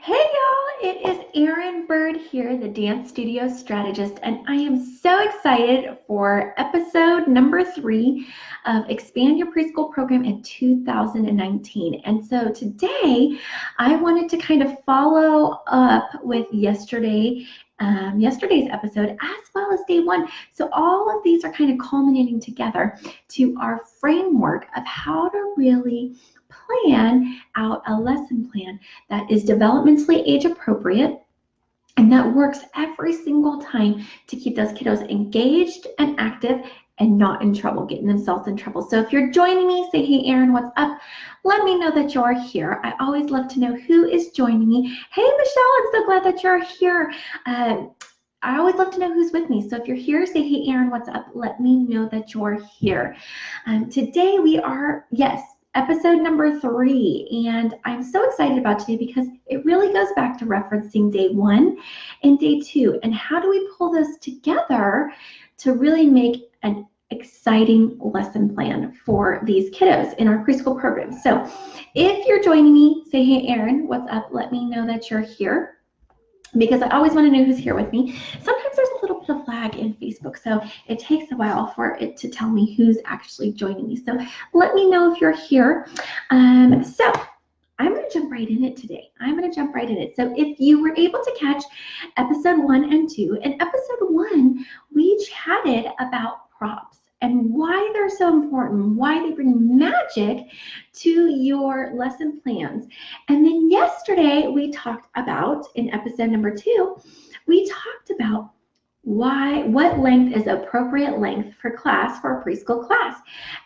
Hey y'all, it is Erin Bird here, the dance studio strategist, and I am so excited for episode number 3 of Expand Your Preschool Program in 2019. And so today I wanted to kind of follow up with yesterday's episode as well as day 1. So all of these are kind of culminating together to our framework of how to really plan out a lesson plan that is developmentally age appropriate and that works every single time to keep those kiddos engaged and active and not in trouble, getting themselves in trouble. So if you're joining me, say, hey, Erin, what's up? Let me know that you're here. I always love to know who is joining me. Hey, Michelle, I'm so glad that you're here. I always love to know who's with me. So if you're here, say, hey, Erin, what's up? Let me know that you're here. Today we are, yes, episode number 3, and I'm so excited about today because it really goes back to referencing day 1 and day 2, and how do we pull those together to really make an exciting lesson plan for these kiddos in our preschool program. So if you're joining me, say, hey, Erin, what's up? Let me know that you're here, because I always want to know who's here with me. Sometimes there's a little bit of lag in Facebook, so it takes a while for it to tell me who's actually joining me. So let me know if you're here. So I'm going to jump right in it today. So if you were able to catch episode 1 and 2, in episode 1, we chatted about props and why they're so important, why they bring magic to your lesson plans. And then yesterday we talked about, in episode number 2, we talked about what length is appropriate length for class for a preschool class.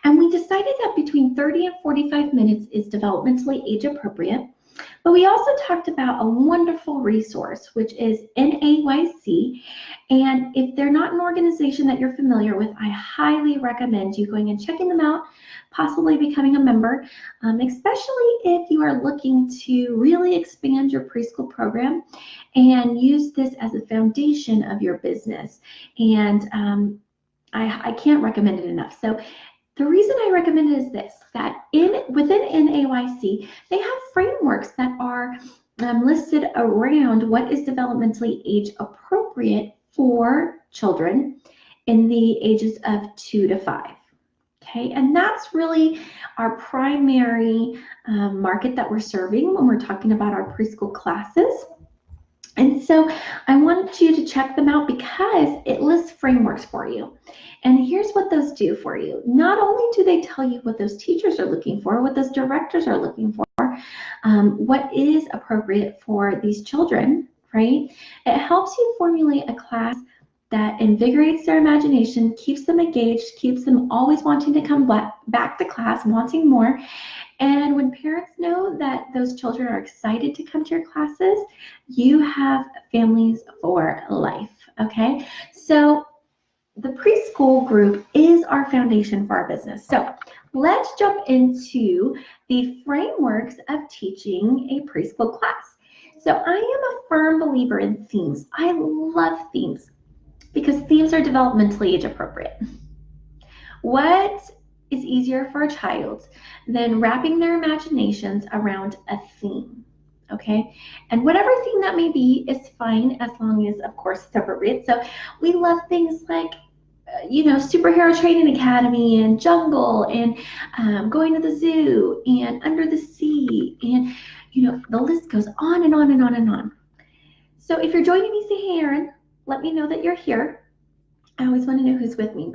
And we decided that between 30 and 45 minutes is developmentally age appropriate. But we also talked about a wonderful resource, which is NAYC. And if they're not an organization that you're familiar with, I highly recommend you going and checking them out, possibly becoming a member, especially if you are looking to really expand your preschool program and use this as a foundation of your business. And I can't recommend it enough. So the reason I recommend it is this, that within NAYC, they have frameworks that are listed around what is developmentally age appropriate for children in the ages of 2 to 5. Okay, and that's really our primary market that we're serving when we're talking about our preschool classes. And so I wanted you to check them out because it lists frameworks for you. And here's what those do for you. Not only do they tell you what those teachers are looking for, what those directors are looking for, what is appropriate for these children, right? It helps you formulate a class that invigorates their imagination, keeps them engaged, keeps them always wanting to come back to class, wanting more. And when parents know that those children are excited to come to your classes, you have families for life, okay? So the preschool group is our foundation for our business. So let's jump into the frameworks of teaching a preschool class. So I am a firm believer in themes. I love themes because themes are developmentally age appropriate. What is easier for a child than wrapping their imaginations around a theme? Okay, and whatever theme that may be is fine as long as, of course, it's appropriate. So we love things like Superhero Training Academy and jungle and going to the zoo and under the sea, and the list goes on and on and on and on. So if you're joining me, say, hey, Erin, let me know that you're here. I always want to know who's with me.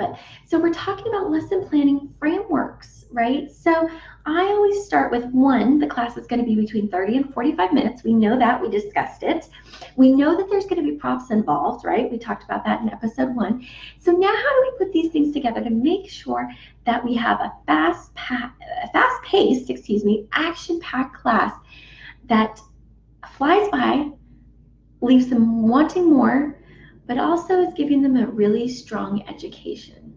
So we're talking about lesson planning frameworks, right? So I always start with 1, the class is going to be between 30 and 45 minutes. We know that, we discussed it. We know that there's going to be props involved, right? We talked about that in episode 1. So now how do we put these things together to make sure that we have a fast-paced, action-packed class that flies by, leaves them wanting more, but also is giving them a really strong education,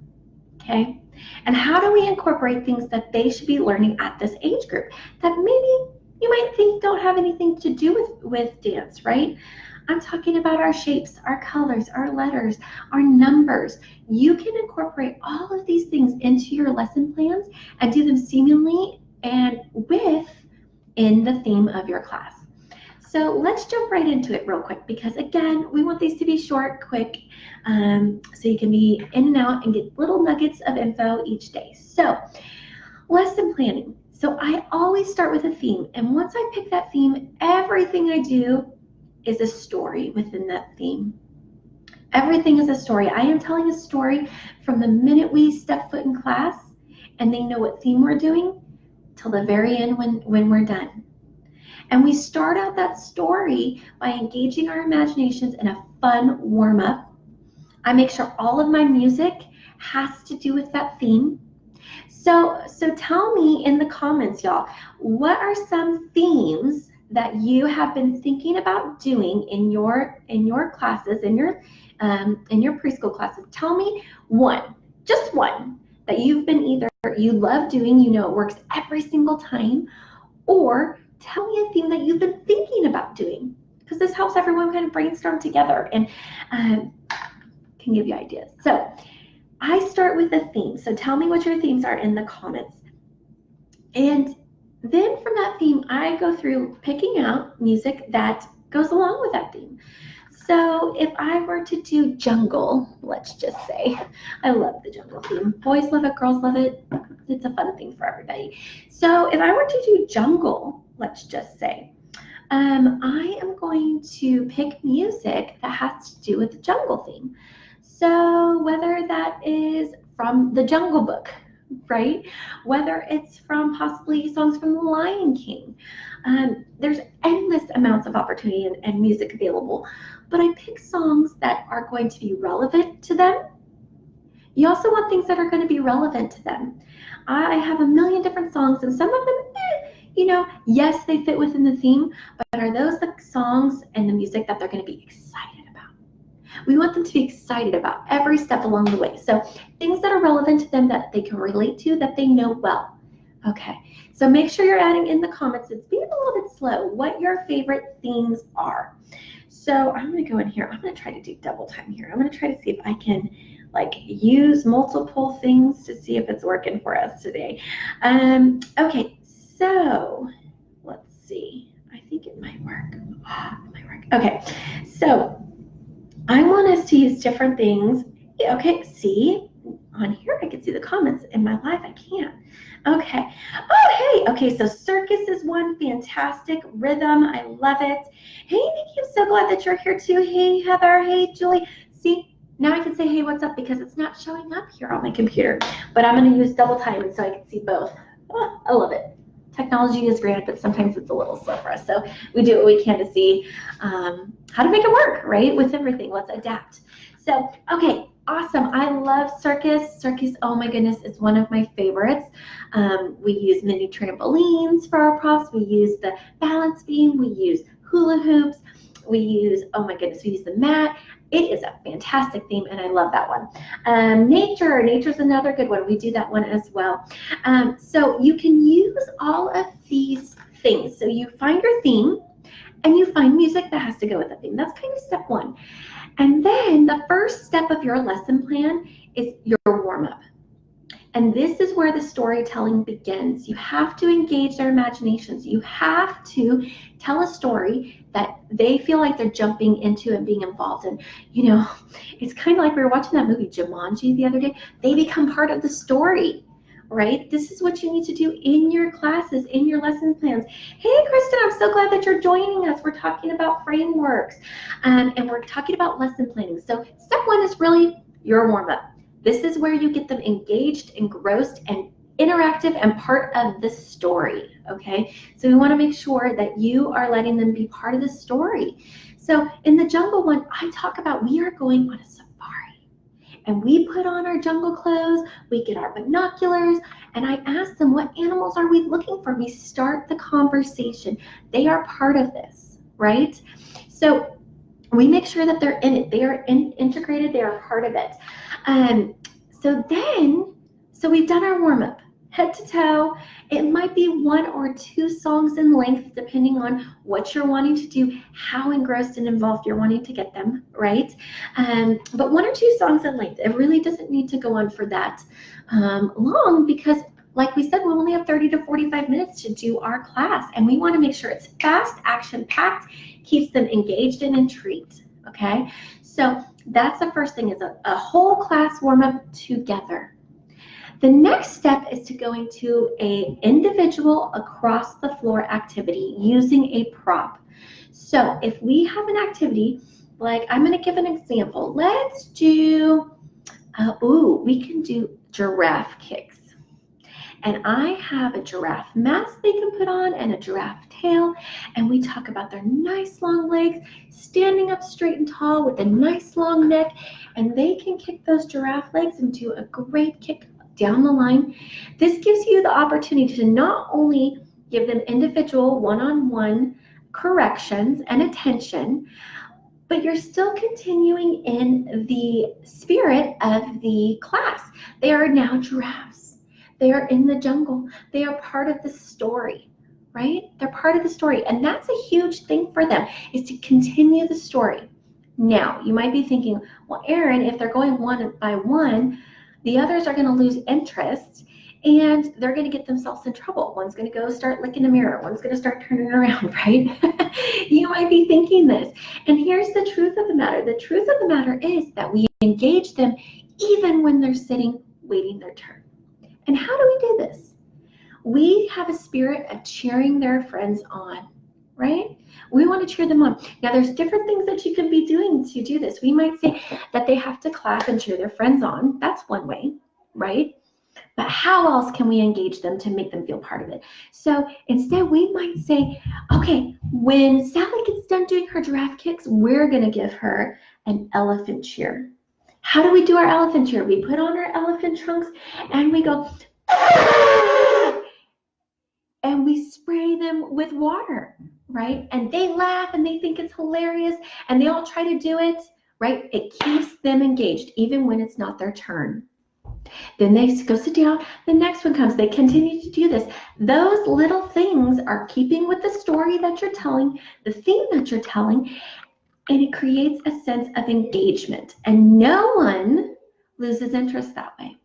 okay? And how do we incorporate things that they should be learning at this age group that maybe you might think don't have anything to do with dance, right? I'm talking about our shapes, our colors, our letters, our numbers. You can incorporate all of these things into your lesson plans and do them seamlessly and within the theme of your class. So let's jump right into it real quick because, again, we want these to be short, quick, so you can be in and out and get little nuggets of info each day. So lesson planning. So I always start with a theme, and once I pick that theme, everything I do is a story within that theme. Everything is a story. I am telling a story from the minute we step foot in class and they know what theme we're doing till the very end when we're done. And we start out that story by engaging our imaginations in a fun warm-up. I make sure all of my music has to do with that theme. So tell me in the comments, y'all, what are some themes that you have been thinking about doing in your classes, in your preschool classes? Tell me one, just one, that you've been either you love doing, you know it works every single time, or tell me a theme that you've been thinking about doing, because this helps everyone kind of brainstorm together and can give you ideas. So I start with a theme. So tell me what your themes are in the comments. And then from that theme, I go through picking out music that goes along with that theme. So if I were to do jungle, let's just say, I love the jungle theme. Boys love it, girls love it. It's a fun thing for everybody. So if I were to do jungle, let's just say, I am going to pick music that has to do with the jungle theme. So whether that is from the Jungle Book, right? Whether it's from possibly songs from The Lion King. There's endless amounts of opportunity and music available, but I pick songs that are going to be relevant to them. You also want things that are going to be relevant to them. I have a million different songs, and some of them, yes, they fit within the theme, but are those the songs and the music that they're going to be excited about? We want them to be excited about every step along the way. So things that are relevant to them, that they can relate to, that they know well. Okay, so make sure you're adding in the comments. It's being a little bit slow, what your favorite themes are. So I'm going to go in here. I'm going to try to do double time here. I'm going to try to see if I can use multiple things to see if it's working for us today. Okay, so let's see. I think it might work. It might work. Okay, so I want us to use different things. Okay, see, on here I can see the comments. In my live, I can't. Okay. Oh, hey. Okay, so circus is one. Fantastic. Rhythm, I love it. Hey, Nikki, I'm so glad that you're here too. Hey, Heather. Hey, Julie. See, now I can say, hey, what's up? Because it's not showing up here on my computer. But I'm going to use double time and so I can see both. Oh, I love it. Technology is great, but sometimes it's a little slow for us. So we do what we can to see how to make it work, right? With everything, let's adapt. So, okay, awesome. I love circus. Circus, oh my goodness, it's one of my favorites. We use mini trampolines for our props. We use the balance beam. We use hula hoops. We use, oh my goodness, we use the mat. It is a fantastic theme, and I love that one. Nature's another good one. We do that one as well. So you can use all of these things. So you find your theme, and you find music that has to go with the theme. That's kind of step one. And then the first step of your lesson plan is your warm-up. And this is where the storytelling begins. You have to engage their imaginations. You have to tell a story that they feel like they're jumping into and being involved in. It's kind of like we were watching that movie Jumanji the other day. They become part of the story, right? This is what you need to do in your classes, in your lesson plans. Hey, Kristen, I'm so glad that you're joining us. We're talking about frameworks, and we're talking about lesson planning. So step one is really your warm-up. This is where you get them engaged, engrossed, and interactive and part of the story, okay? So we want to make sure that you are letting them be part of the story. So in the jungle one, I talk about we are going on a safari. And we put on our jungle clothes, we get our binoculars, and I ask them, what animals are we looking for? We start the conversation. They are part of this, right? So we make sure that they're in it. They are integrated. They are part of it. So we've done our warm-up, head to toe. It might be 1 or 2 songs in length, depending on what you're wanting to do, how engrossed and involved you're wanting to get them, right? But 1 or 2 songs in length. It really doesn't need to go on for that long, because Like we said, we only have 30 to 45 minutes to do our class, and we want to make sure it's fast, action-packed, keeps them engaged and intrigued, okay? So that's the first thing, is a whole class warm-up together. The next step is to go into an individual across the floor activity using a prop. So if we have an activity, like I'm going to give an example. Let's do, we can do giraffe kicks. And I have a giraffe mask they can put on and a giraffe tail. And we talk about their nice long legs, standing up straight and tall with a nice long neck. And they can kick those giraffe legs and do a great kick down the line. This gives you the opportunity to not only give them individual one-on-one corrections and attention, but you're still continuing in the spirit of the class. They are now giraffes. They are in the jungle. They are part of the story, right? They're part of the story. And that's a huge thing for them, is to continue the story. Now, you might be thinking, well, Erin, if they're going one by one, the others are going to lose interest and they're going to get themselves in trouble. One's going to go start licking a mirror. One's going to start turning around, right? You might be thinking this. And here's the truth of the matter. The truth of the matter is that we engage them even when they're sitting waiting their turn. And how do we do this? We have a spirit of cheering their friends on, right? We want to cheer them on. Now, there's different things that you can be doing to do this. We might say that they have to clap and cheer their friends on. That's one way, right? But how else can we engage them to make them feel part of it? So instead, we might say, okay, when Sally gets done doing her giraffe kicks, we're going to give her an elephant cheer. How do we do our elephant cheer? We put on our elephant trunks and we go, ah! And we spray them with water, right? And they laugh and they think it's hilarious and they all try to do it, right? It keeps them engaged even when it's not their turn. Then they go sit down. The next one comes. They continue to do this. Those little things are keeping with the story that you're telling, the theme that you're telling, and it creates a sense of engagement. And no one loses interest that way.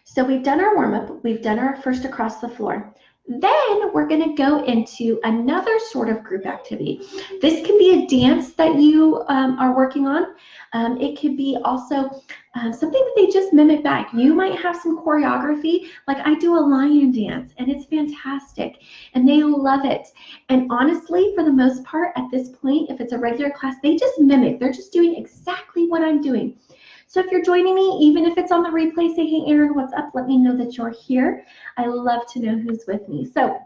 So we've done our warm-up. We've done our first across the floor. Then we're going to go into another sort of group activity. This can be a dance that you are working on. It could be also something that they just mimic back. You might have some choreography, like I do a lion dance, and it's fantastic, and they love it. And honestly, for the most part, at this point, if it's a regular class, they just mimic. They're just doing exactly what I'm doing. So if you're joining me, even if it's on the replay, say, hey, Erin, what's up? Let me know that you're here. I love to know who's with me. So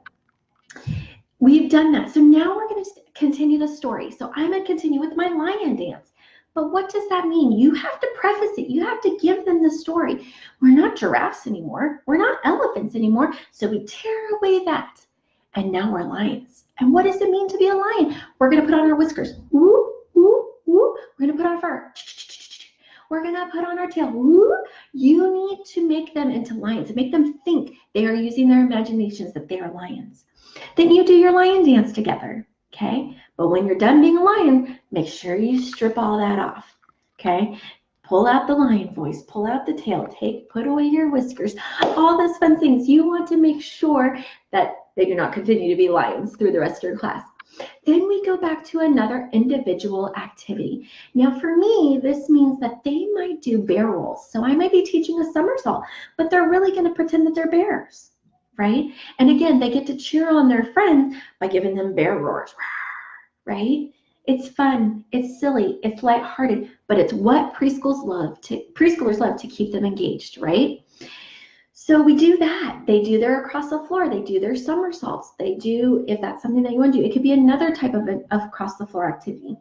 we've done that. So now we're going to continue the story. So I'm going to continue with my lion dance. But what does that mean? You have to preface it. You have to give them the story. We're not giraffes anymore. We're not elephants anymore. So we tear away that. And now we're lions. And what does it mean to be a lion? We're going to put on our whiskers. Woo, woo, woo. We're going to put on fur. We're going to put on our tail. Woo. You need to make them into lions. Make them think they are using their imaginations, that they are lions. Then you do your lion dance together, okay? But when you're done being a lion, make sure you strip all that off, okay? Pull out the lion voice, pull out the tail, put away your whiskers, all those fun things. You want to make sure that they do not continue to be lions through the rest of your class. Then we go back to another individual activity. Now for me, this means that they might do bear rolls. So I might be teaching a somersault, but they're really going to pretend that they're bears, right? And again, they get to cheer on their friends by giving them bear roars, right? It's fun, it's silly, it's lighthearted, but it's what preschoolers love to keep them engaged, right? So we do that. They do their across the floor. They do their somersaults. They do, if that's something that you want to do, it could be another type of across the floor activity.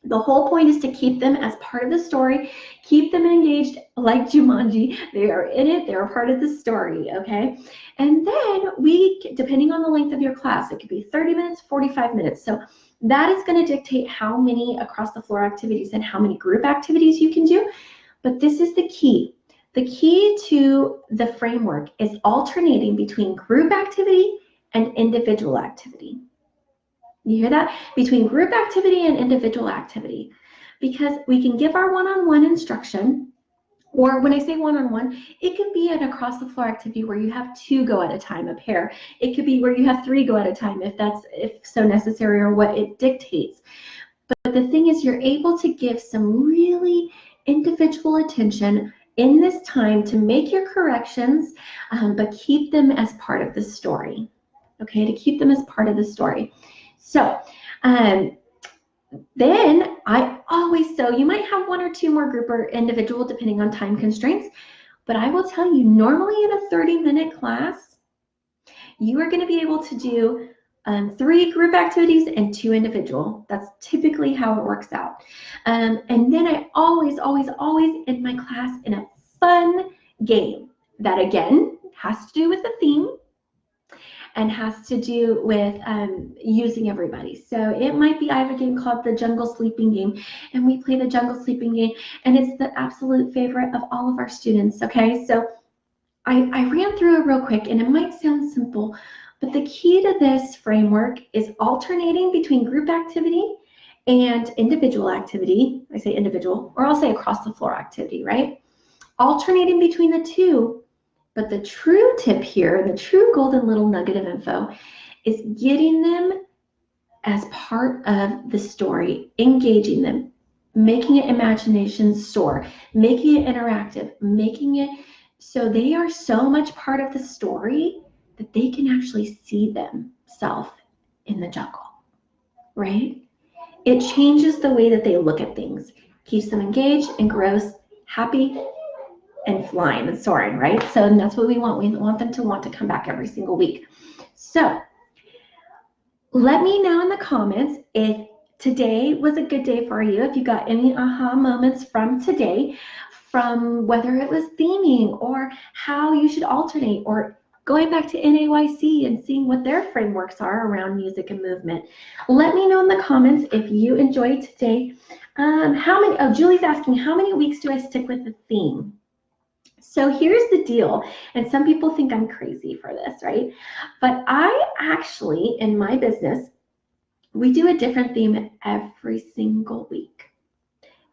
The whole point is to keep them as part of the story, keep them engaged like Jumanji. They are in it. They're a part of the story, okay? And then depending on the length of your class, it could be 30 minutes, 45 minutes. So that is going to dictate how many across the floor activities and how many group activities you can do. But this is the key. The key to the framework is alternating between group activity and individual activity. You hear that? Between group activity and individual activity. Because we can give our one-on-one instruction, Or when I say one-on-one, it could be an across-the-floor activity where you have 2 go at a time, a pair. It could be where you have 3 go at a time if so necessary or what it dictates. But the thing is, you're able to give some really individual attention in this time to make your corrections, but keep them as part of the story. Okay, to keep them as part of the story. So then so you might have 1 or 2 more group or individual depending on time constraints, but I will tell you, normally in a 30-minute class, you are going to be able to do 3 group activities and 2 individual. That's typically how it works out. And then I always end my class in a fun game that, again, has to do with the theme and has to do with using everybody. So it might be, I have a game called the Jungle Sleeping Game, and we play the Jungle Sleeping Game, and it's the absolute favorite of all of our students, okay? So I ran through it real quick, and it might sound simple, but the key to this framework is alternating between group activity and individual activity. I say individual, or I'll say across the floor activity, right? Alternating between the two. But the true tip here, the true golden little nugget of info, is getting them as part of the story, engaging them, making it imagination soar, making it interactive, making it so they are so much part of the story that they can actually see themselves in the jungle, right? It changes the way that they look at things, keeps them engaged, engrossed, happy, and flying and soaring, right? So that's what we want. We want them to want to come back every single week. So let me know in the comments if today was a good day for you, if you got any aha moments from today, from whether it was theming or how you should alternate, or going back to NAYC and seeing what their frameworks are around music and movement. Let me know in the comments if you enjoyed today. Julie's asking, how many weeks do I stick with the theme? So here's the deal, and some people think I'm crazy for this, right? But I actually, in my business, we do a different theme every single week.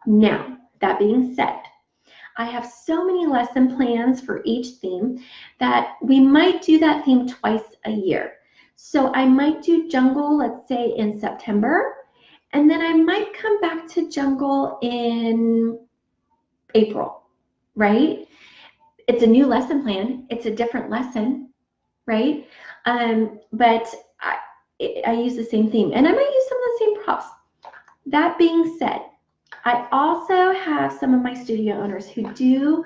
Now, that being said, I have so many lesson plans for each theme that we might do that theme twice a year. So I might do jungle, let's say in September, and then I might come back to jungle in April, right? It's a new lesson plan. It's a different lesson, right? But I use the same theme, and I might use some of the same props. That being said, I also have some of my studio owners who do,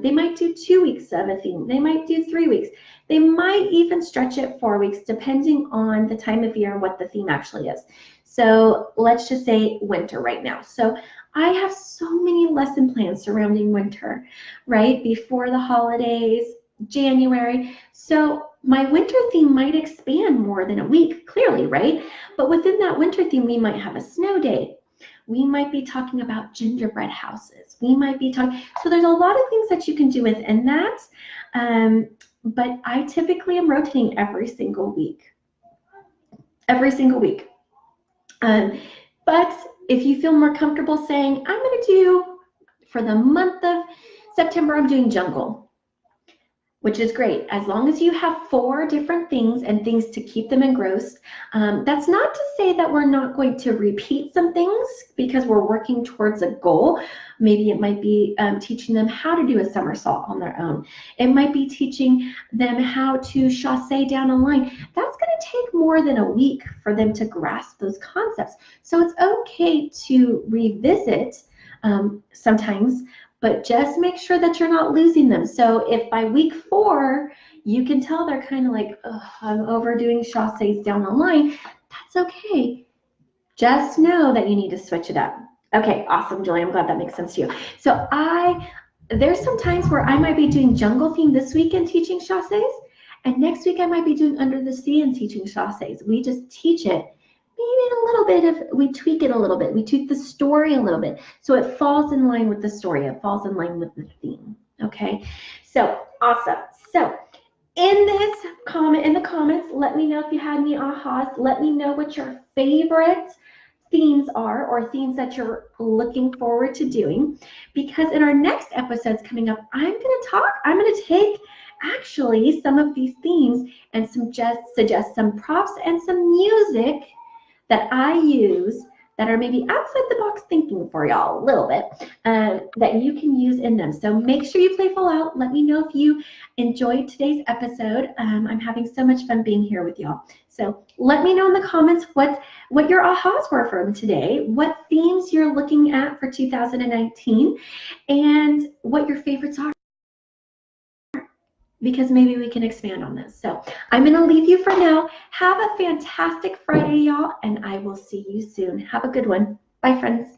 they might do 2 weeks of a theme. They might do 3 weeks. They might even stretch it 4 weeks, depending on the time of year and what the theme actually is. So let's just say winter right now. So I have so many lesson plans surrounding winter, right? Before the holidays, January. So my winter theme might expand more than a week, clearly, right? But within that winter theme, we might have a snow day. We might be talking about gingerbread houses. We might be talking, so there's a lot of things that you can do within that. But I typically am rotating every single week. Every single week. But if you feel more comfortable saying, I'm going to do, for the month of September, I'm doing jungle, which is great. As long as you have 4 different things and things to keep them engrossed. That's not to say that we're not going to repeat some things because we're working towards a goal. Maybe it might be teaching them how to do a somersault on their own. It might be teaching them how to chasse down a line. That's going to take more than a week for them to grasp those concepts. So it's okay to revisit sometimes, but just make sure that you're not losing them. So if by week 4, you can tell they're kind of like, I'm overdoing chasses down the line, that's okay. Just know that you need to switch it up. Okay, awesome, Julie. I'm glad that makes sense to you. So there's some times where I might be doing jungle theme this week and teaching chasses, and next week I might be doing under the sea and teaching chasses. We just teach it. Maybe a little bit of, we tweak it a little bit. We tweak the story a little bit. So it falls in line with the story. It falls in line with the theme. Okay. So awesome. So in the comments, let me know if you had any ahas. Let me know what your favorite themes are, or themes that you're looking forward to doing, because in our next episodes coming up, I'm going to take actually some of these themes and suggest some props and some music that I use that are maybe outside the box thinking for y'all a little bit, that you can use in them. So make sure you play full out. Let me know if you enjoyed today's episode. I'm having so much fun being here with y'all. So let me know in the comments what your ahas were from today, what themes you're looking at for 2019, and what your favorites are, because maybe we can expand on this. So I'm going to leave you for now. Have a fantastic Friday, y'all, and I will see you soon. Have a good one. Bye, friends.